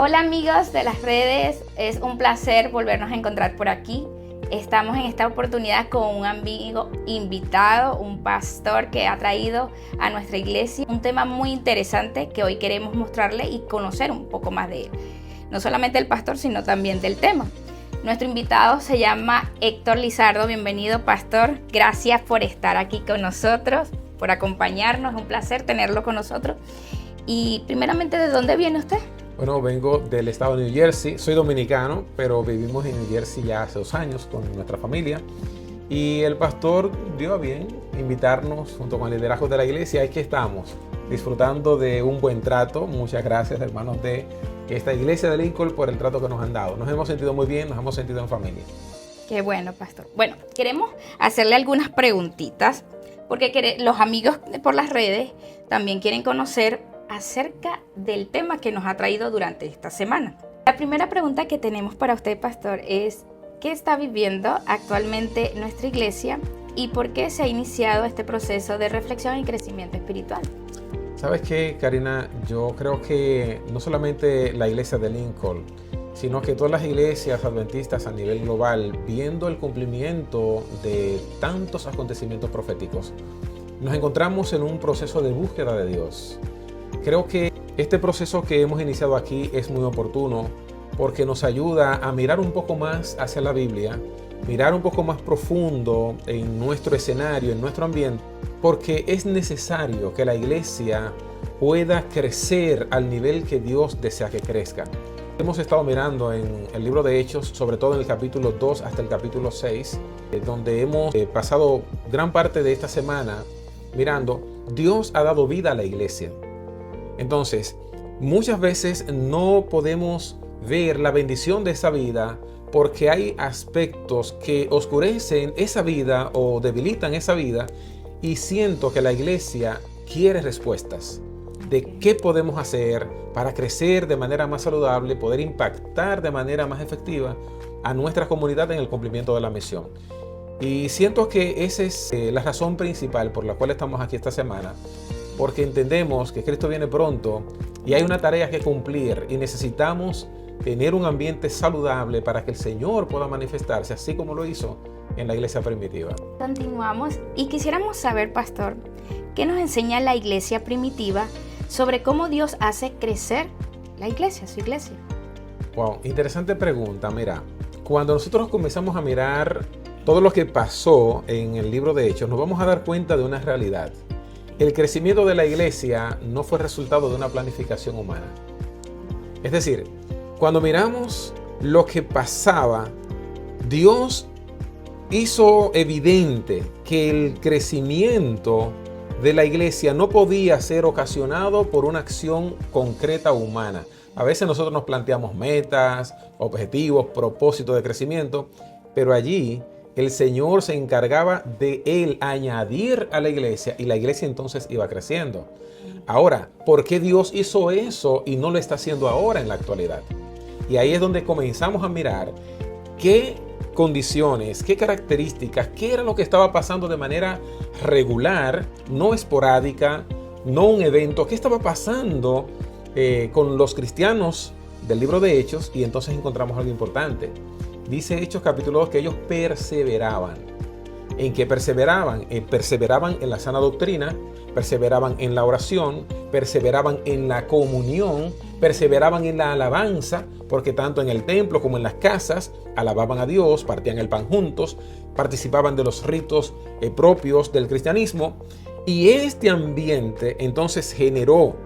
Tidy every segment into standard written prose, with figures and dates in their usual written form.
Hola amigos de las redes, es un placer volvernos a encontrar por aquí. Estamos en esta oportunidad con un amigo invitado, un pastor que ha traído a nuestra iglesia un tema muy interesante que hoy queremos mostrarle y conocer un poco más de él. No solamente el pastor, sino también del tema. Nuestro invitado se llama Héctor Lizardo. Bienvenido, pastor. Gracias por estar aquí con nosotros, por acompañarnos. Es un placer tenerlo con nosotros. Y primeramente, ¿de dónde viene usted? Bueno, vengo del estado de New Jersey, soy dominicano, pero vivimos en New Jersey ya hace 2 años con nuestra familia. Y el pastor dio a bien invitarnos junto con el liderazgo de la iglesia. Aquí estamos, disfrutando de un buen trato. Muchas gracias, hermanos de esta iglesia de Lincoln, por el trato que nos han dado. Nos hemos sentido muy bien, nos hemos sentido en familia. Qué bueno, pastor. Bueno, queremos hacerle algunas preguntitas, porque los amigos por las redes también quieren conocer acerca del tema que nos ha traído durante esta semana. La primera pregunta que tenemos para usted, pastor, es ¿qué está viviendo actualmente nuestra iglesia y por qué se ha iniciado este proceso de reflexión y crecimiento espiritual? ¿Sabes qué, Karina? Yo creo que no solamente la iglesia de Lincoln, sino que todas las iglesias adventistas a nivel global, viendo el cumplimiento de tantos acontecimientos proféticos, nos encontramos en un proceso de búsqueda de Dios. Creo que este proceso que hemos iniciado aquí es muy oportuno porque nos ayuda a mirar un poco más hacia la Biblia, mirar un poco más profundo en nuestro escenario, en nuestro ambiente, porque es necesario que la iglesia pueda crecer al nivel que Dios desea que crezca. Hemos estado mirando en el libro de Hechos, sobre todo en el capítulo 2 hasta el capítulo 6, donde hemos pasado gran parte de esta semana mirando, Dios ha dado vida a la iglesia. Entonces, muchas veces no podemos ver la bendición de esa vida porque hay aspectos que oscurecen esa vida o debilitan esa vida, y siento que la iglesia quiere respuestas de qué podemos hacer para crecer de manera más saludable, poder impactar de manera más efectiva a nuestra comunidad en el cumplimiento de la misión. Y siento que esa es la razón principal por la cual estamos aquí esta semana, porque entendemos que Cristo viene pronto y hay una tarea que cumplir y necesitamos tener un ambiente saludable para que el Señor pueda manifestarse así como lo hizo en la iglesia primitiva. Continuamos y quisiéramos saber, pastor, ¿qué nos enseña la iglesia primitiva sobre cómo Dios hace crecer la iglesia, su iglesia? Wow, interesante pregunta. Mira, cuando nosotros comenzamos a mirar todo lo que pasó en el libro de Hechos, nos vamos a dar cuenta de una realidad. El crecimiento de la iglesia no fue resultado de una planificación humana. Es decir, cuando miramos lo que pasaba, Dios hizo evidente que el crecimiento de la iglesia no podía ser ocasionado por una acción concreta humana. A veces nosotros nos planteamos metas, objetivos, propósitos de crecimiento, pero allí el Señor se encargaba de él añadir a la iglesia y la iglesia entonces iba creciendo. Ahora, ¿por qué Dios hizo eso y no lo está haciendo ahora en la actualidad? Y ahí es donde comenzamos a mirar qué condiciones, qué características, qué era lo que estaba pasando de manera regular, no esporádica, no un evento, qué estaba pasando con los cristianos del libro de Hechos, y entonces encontramos algo importante. Dice Hechos capítulo 2 que ellos perseveraban. ¿En qué perseveraban? Perseveraban en la sana doctrina, perseveraban en la oración, perseveraban en la comunión, perseveraban en la alabanza, porque tanto en el templo como en las casas alababan a Dios, partían el pan juntos, participaban de los ritos propios del cristianismo. Y este ambiente entonces generó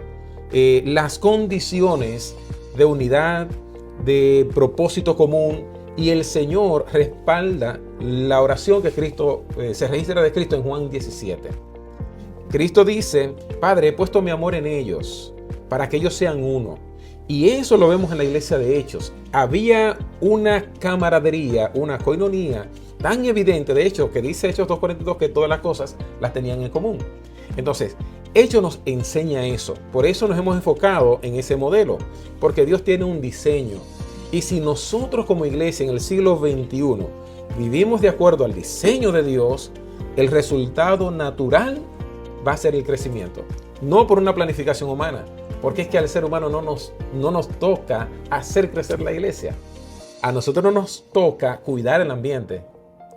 las condiciones de unidad, de propósito común, y el Señor respalda la oración que Cristo se registra de Cristo en Juan 17. Cristo dice: Padre, he puesto mi amor en ellos para que ellos sean uno. Y eso lo vemos en la iglesia de Hechos. Había una camaradería, una coinonía tan evidente, de hecho, que dice Hechos 2:42 que todas las cosas las tenían en común. Entonces, Hechos nos enseña eso. Por eso nos hemos enfocado en ese modelo, porque Dios tiene un diseño. Y si nosotros como iglesia en el siglo XXI vivimos de acuerdo al diseño de Dios, el resultado natural va a ser el crecimiento. No por una planificación humana, Porque es que al ser humano no nos toca hacer crecer la iglesia. A nosotros no nos toca cuidar el ambiente.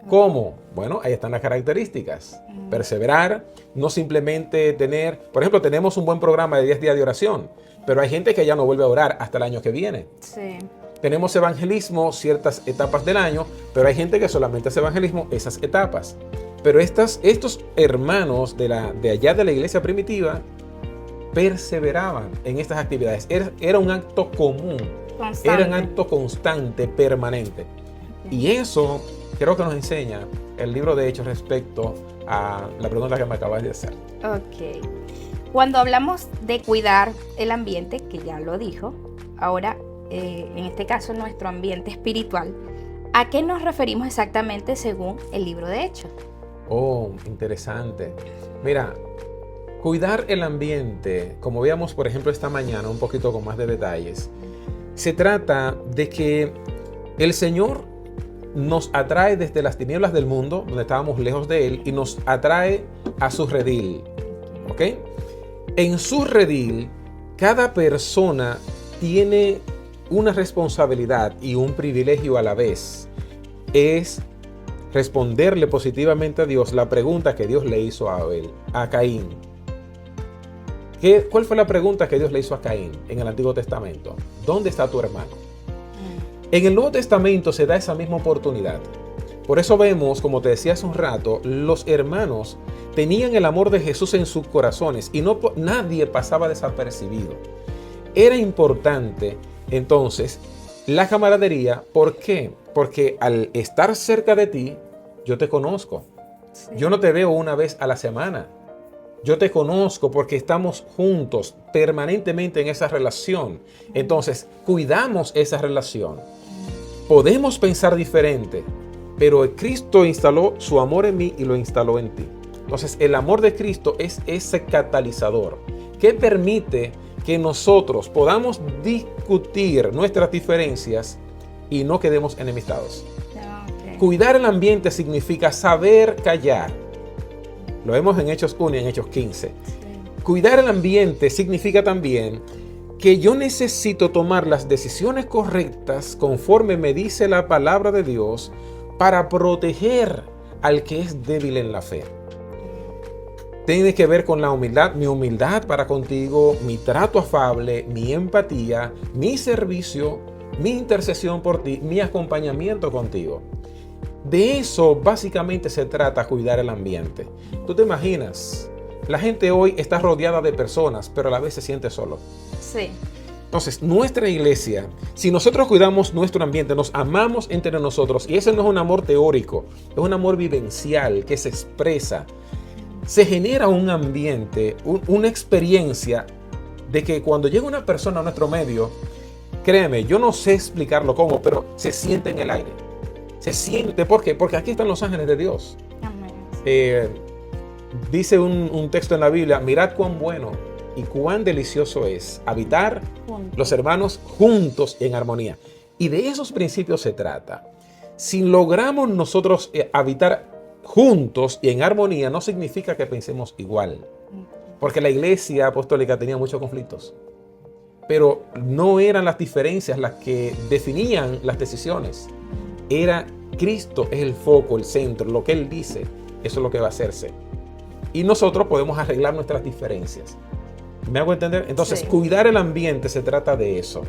¿Cómo? Bueno, ahí están las características. Perseverar, no simplemente tener, por ejemplo, tenemos un buen programa de 10 días de oración, pero hay gente que ya no vuelve a orar hasta el año que viene. Sí. Tenemos evangelismo ciertas etapas del año, pero hay gente que solamente hace evangelismo esas etapas. Pero estos hermanos de allá de la iglesia primitiva perseveraban en estas actividades. Era un acto común, era un acto constante, permanente. Y eso creo que nos enseña el libro de Hechos respecto a la pregunta que me acabas de hacer. Ok. Cuando hablamos de cuidar el ambiente, que ya lo dijo, ahora en este caso nuestro ambiente espiritual, ¿a qué nos referimos exactamente según el libro de Hechos? Oh, interesante. Mira, cuidar el ambiente, como veíamos por ejemplo esta mañana, un poquito con más de detalles, se trata de que el Señor nos atrae desde las tinieblas del mundo, donde estábamos lejos de Él, y nos atrae a su redil. ¿Ok? En su redil, cada persona tiene una responsabilidad y un privilegio a la vez. Es responderle positivamente a Dios la pregunta que Dios le hizo a Caín. ¿Cuál fue la pregunta que Dios le hizo a Caín en el Antiguo Testamento? ¿Dónde está tu hermano? En el Nuevo Testamento se da esa misma oportunidad. Por eso vemos, como te decía hace un rato, los hermanos tenían el amor de Jesús en sus corazones y nadie pasaba desapercibido. Era importante entonces la camaradería. ¿Por qué? Porque al estar cerca de ti, yo te conozco. Sí. Yo no te veo una vez a la semana. Yo te conozco porque estamos juntos permanentemente en esa relación. Entonces, cuidamos esa relación. Podemos pensar diferente, pero Cristo instaló su amor en mí y lo instaló en ti. Entonces, el amor de Cristo es ese catalizador que permite que nosotros podamos discutir nuestras diferencias y no quedemos enemistados. Okay. Cuidar el ambiente significa saber callar. Lo vemos en Hechos 1 y en Hechos 15. Sí. Cuidar el ambiente significa también que yo necesito tomar las decisiones correctas conforme me dice la palabra de Dios para proteger al que es débil en la fe. Tiene que ver con la humildad, mi humildad para contigo, mi trato afable, mi empatía, mi servicio, mi intercesión por ti, mi acompañamiento contigo. De eso básicamente se trata cuidar el ambiente. Tú te imaginas, la gente hoy está rodeada de personas, pero a la vez se siente solo. Sí. Entonces, nuestra iglesia, si nosotros cuidamos nuestro ambiente, nos amamos entre nosotros, y ese no es un amor teórico, es un amor vivencial que se expresa, se genera un ambiente, una experiencia de que cuando llega una persona a nuestro medio, créeme, yo no sé explicarlo cómo, pero se siente en el aire. Se siente, ¿por qué? Porque aquí están los ángeles de Dios. Dice un texto en la Biblia, mirad cuán bueno y cuán delicioso es habitar los hermanos juntos y en armonía. Y de esos principios se trata. Si logramos nosotros habitar juntos y en armonía, no significa que pensemos igual. Porque la iglesia apostólica tenía muchos conflictos. Pero no eran las diferencias las que definían las decisiones. Era Cristo es el foco, el centro, lo que Él dice, eso es lo que va a hacerse. Y nosotros podemos arreglar nuestras diferencias. ¿Me hago entender? Entonces, sí. Cuidar el ambiente se trata de eso.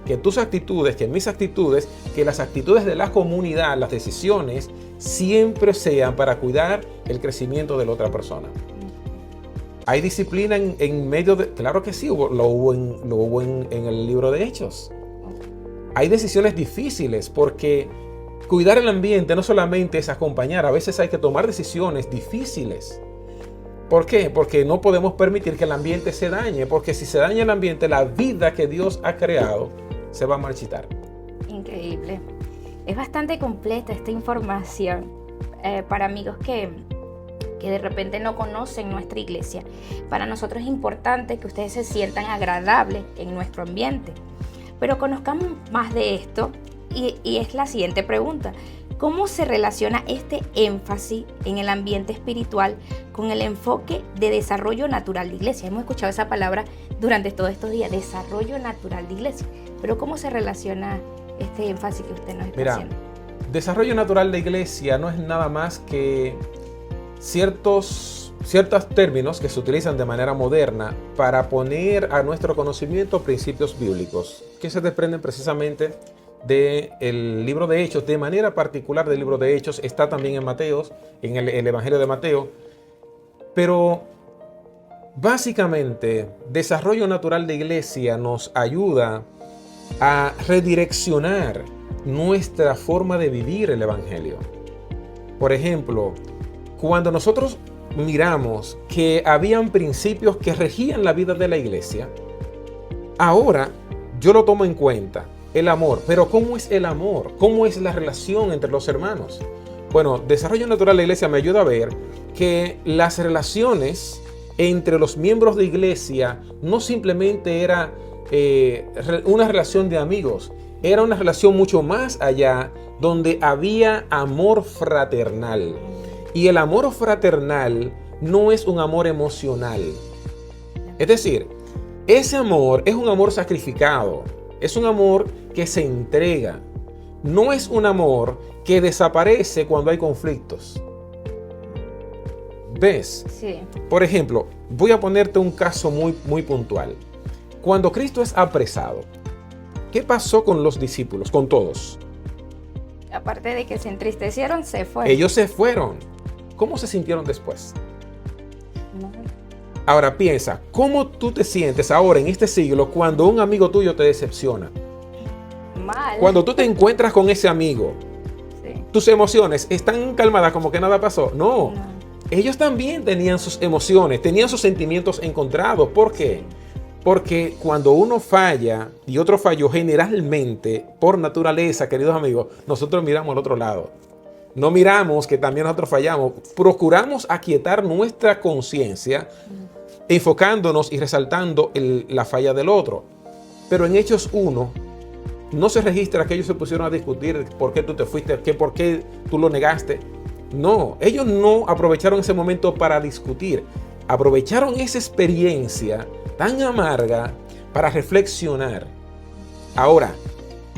Que tus actitudes, que mis actitudes, que las actitudes de la comunidad, las decisiones, siempre sean para cuidar el crecimiento de la otra persona. ¿Hay disciplina en medio de...? Claro que sí, lo hubo en el libro de Hechos. Hay decisiones difíciles porque cuidar el ambiente no solamente es acompañar, a veces hay que tomar decisiones difíciles. ¿Por qué? Porque no podemos permitir que el ambiente se dañe, porque si se daña el ambiente, la vida que Dios ha creado se va a marchitar. Increíble. Es bastante completa esta información para amigos que de repente no conocen nuestra iglesia. Para nosotros es importante que ustedes se sientan agradables en nuestro ambiente. Pero conozcamos más de esto y es la siguiente pregunta. ¿Cómo se relaciona este énfasis en el ambiente espiritual con el enfoque de desarrollo natural de iglesia? Hemos escuchado esa palabra durante todos estos días, desarrollo natural de iglesia. Pero ¿cómo se relaciona este énfasis que usted nos está haciendo? Desarrollo natural de iglesia no es nada más que ciertos términos que se utilizan de manera moderna para poner a nuestro conocimiento principios bíblicos que se desprenden precisamente del libro de Hechos, de manera particular del libro de Hechos, está también en Mateo, en el Evangelio de Mateo, pero básicamente desarrollo natural de iglesia nos ayuda a redireccionar nuestra forma de vivir el Evangelio. Por ejemplo, cuando nosotros miramos que habían principios que regían la vida de la iglesia, ahora yo lo tomo en cuenta. El amor. Pero ¿cómo es el amor? ¿Cómo es la relación entre los hermanos? Bueno, desarrollo natural de la iglesia me ayuda a ver que las relaciones entre los miembros de iglesia no simplemente era una relación de amigos, era una relación mucho más allá, donde había amor fraternal. Y el amor fraternal no es un amor emocional. Es decir, ese amor es un amor sacrificado. Es un amor que se entrega. No es un amor que desaparece cuando hay conflictos. ¿Ves? Sí. Por ejemplo, voy a ponerte un caso muy puntual. Cuando Cristo es apresado, ¿qué pasó con los discípulos? Con todos. Aparte de que se entristecieron, se fueron. Ellos se fueron. ¿Cómo se sintieron después? No. Ahora piensa, ¿cómo tú te sientes ahora en este siglo cuando un amigo tuyo te decepciona? Mal. Cuando tú te encuentras con ese amigo, Sí. tus emociones están calmadas como que nada pasó. No, No. ellos también tenían sus emociones, tenían sus sentimientos encontrados. ¿Por qué? Porque cuando uno falla y otro falló, generalmente, por naturaleza, queridos amigos, nosotros miramos al otro lado. No miramos que también nosotros fallamos. Procuramos aquietar nuestra conciencia, enfocándonos y resaltando la falla del otro. Pero en Hechos 1 no se registra que ellos se pusieron a discutir por qué tú te fuiste, por qué tú lo negaste. No, ellos no aprovecharon ese momento para discutir. Aprovecharon esa experiencia tan amarga para reflexionar. Ahora,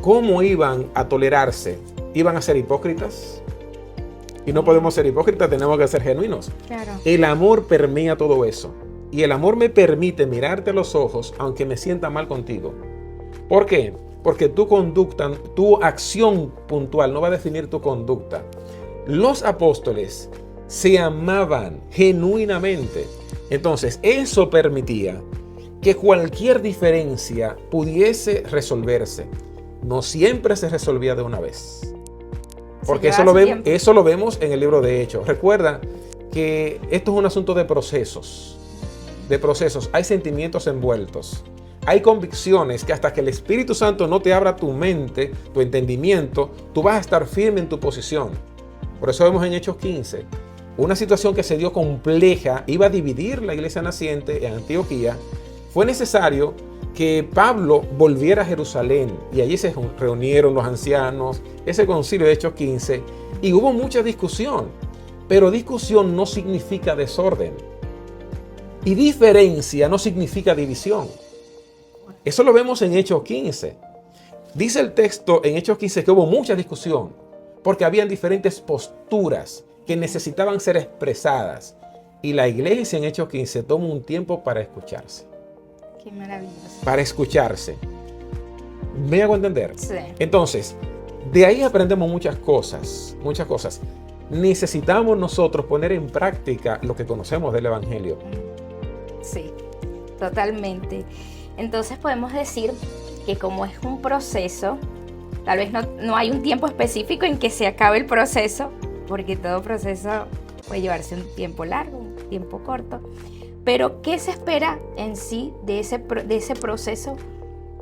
¿cómo iban a tolerarse? ¿Iban a ser hipócritas? Y no podemos ser hipócritas, tenemos que ser genuinos. Claro. El amor permea todo eso. Y el amor me permite mirarte a los ojos aunque me sienta mal contigo. ¿Por qué? Porque tu conducta, tu acción puntual no va a definir tu conducta. Los apóstoles se amaban genuinamente. Entonces, eso permitía que cualquier diferencia pudiese resolverse. No siempre se resolvía de una vez. Porque eso lo vemos en el libro de Hechos. Recuerda que esto es un asunto de procesos. Hay sentimientos envueltos. Hay convicciones que hasta que el Espíritu Santo no te abra tu mente, tu entendimiento, tú vas a estar firme en tu posición. Por eso vemos en Hechos 15, una situación que se dio compleja, iba a dividir la iglesia naciente en Antioquía. Fue necesario que Pablo volviera a Jerusalén y allí se reunieron los ancianos, ese concilio de Hechos 15, y hubo mucha discusión. Pero discusión no significa desorden. Y diferencia no significa división. Eso lo vemos en Hechos 15. Dice el texto en Hechos 15 que hubo mucha discusión porque habían diferentes posturas que necesitaban ser expresadas. Y la iglesia en Hechos 15 toma un tiempo para escucharse. Qué maravilloso. Para escucharse. ¿Me hago entender? Sí. Entonces, de ahí aprendemos muchas cosas. Necesitamos nosotros poner en práctica lo que conocemos del Evangelio. Sí, totalmente. Entonces podemos decir que como es un proceso, tal vez no hay un tiempo específico en que se acabe el proceso, porque todo proceso puede llevarse un tiempo largo, un tiempo corto. Pero ¿qué se espera en sí de ese proceso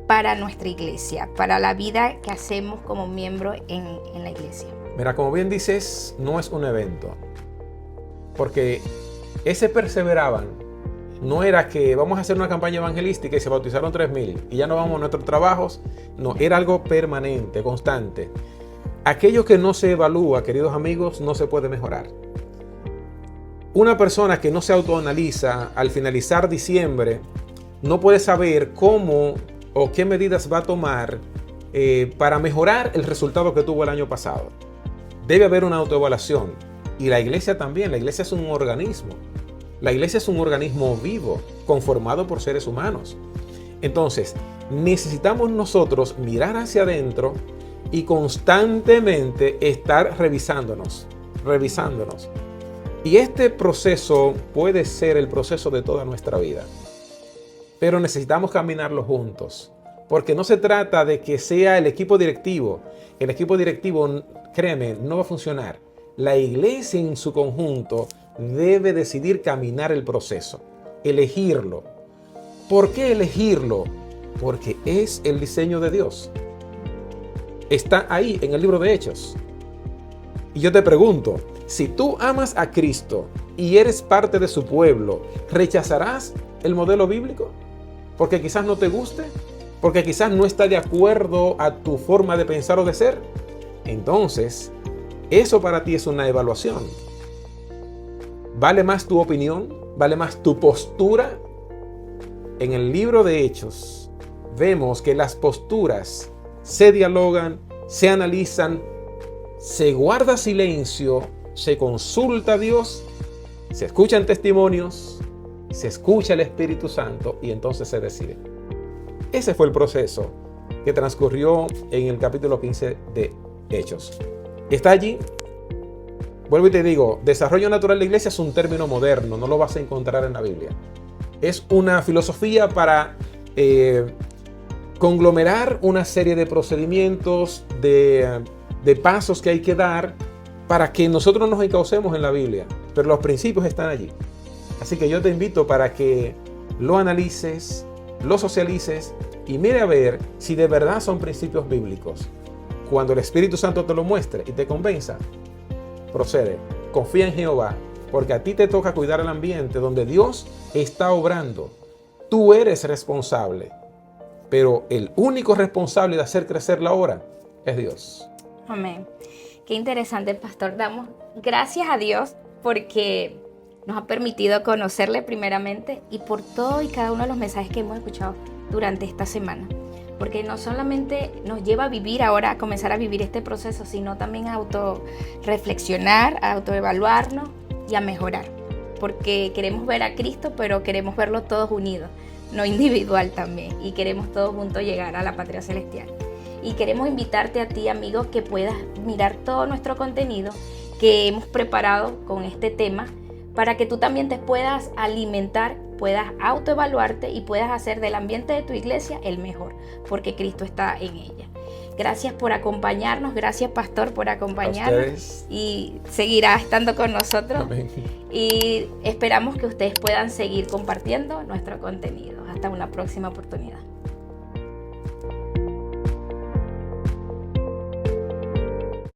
para nuestra iglesia, para la vida que hacemos como miembro en la iglesia? Mira, como bien dices, no es un evento, porque ese perseveraban no era que vamos a hacer una campaña evangelística y se bautizaron 3,000 y ya no vamos a nuestros trabajos. No, era algo permanente, constante. aquello que no se evalúa, queridos amigos, no se puede mejorar. Una persona que no se autoanaliza al finalizar diciembre no puede saber cómo o qué medidas va a tomar para mejorar el resultado que tuvo el año pasado. Debe haber una autoevaluación. Y la iglesia también. La iglesia es un organismo. La iglesia es un organismo vivo, conformado por seres humanos. Entonces, necesitamos nosotros mirar hacia adentro y constantemente estar revisándonos. Y este proceso puede ser el proceso de toda nuestra vida. Pero necesitamos caminarlo juntos. Porque no se trata de que sea el equipo directivo. El equipo directivo, créeme, no va a funcionar. La iglesia en su conjunto debe decidir caminar el proceso, elegirlo. ¿Por qué elegirlo? Porque es el diseño de Dios. Está ahí en el libro de Hechos. Y yo te pregunto, si tú amas a Cristo y eres parte de su pueblo, ¿rechazarás el modelo bíblico? Porque quizás no te guste, porque quizás no está de acuerdo a tu forma de pensar o de ser. Entonces, eso para ti es una evaluación. ¿Vale más tu opinión? ¿Vale más tu postura? En el libro de Hechos vemos que las posturas se dialogan, se analizan, se guarda silencio, se consulta a Dios, se escuchan testimonios, se escucha el Espíritu Santo y entonces se decide. Ese fue el proceso que transcurrió en el capítulo 15 de Hechos. Está allí. Vuelvo y te digo, desarrollo natural de iglesia es un término moderno, no lo vas a encontrar en la Biblia. Es una filosofía para conglomerar una serie de procedimientos, de pasos que hay que dar para que nosotros nos encaucemos en la Biblia. Pero los principios están allí. Así que yo te invito para que lo analices, lo socialices y mire a ver si de verdad son principios bíblicos. Cuando el Espíritu Santo te lo muestre y te convenza, procede, confía en Jehová, porque a ti te toca cuidar el ambiente donde Dios está obrando. Tú eres responsable, pero el único responsable de hacer crecer la obra es Dios. Amén. Qué interesante, pastor. Damos gracias a Dios porque nos ha permitido conocerle primeramente y por todo y cada uno de los mensajes que hemos escuchado durante esta semana. Porque no solamente nos lleva a vivir ahora, a comenzar a vivir este proceso, sino también a autorreflexionar, a autoevaluarnos y a mejorar. Porque queremos ver a Cristo, pero queremos verlo todos unidos, no individual también. Y queremos todos juntos llegar a la patria celestial. Y queremos invitarte a ti, amigo, que puedas mirar todo nuestro contenido que hemos preparado con este tema para que tú también te puedas alimentar, puedas autoevaluarte y puedas hacer del ambiente de tu iglesia el mejor, porque Cristo está en ella. Gracias por acompañarnos, gracias pastor por acompañarnos y seguirá estando con nosotros. Amén. Y esperamos que ustedes puedan seguir compartiendo nuestro contenido. Hasta una próxima oportunidad.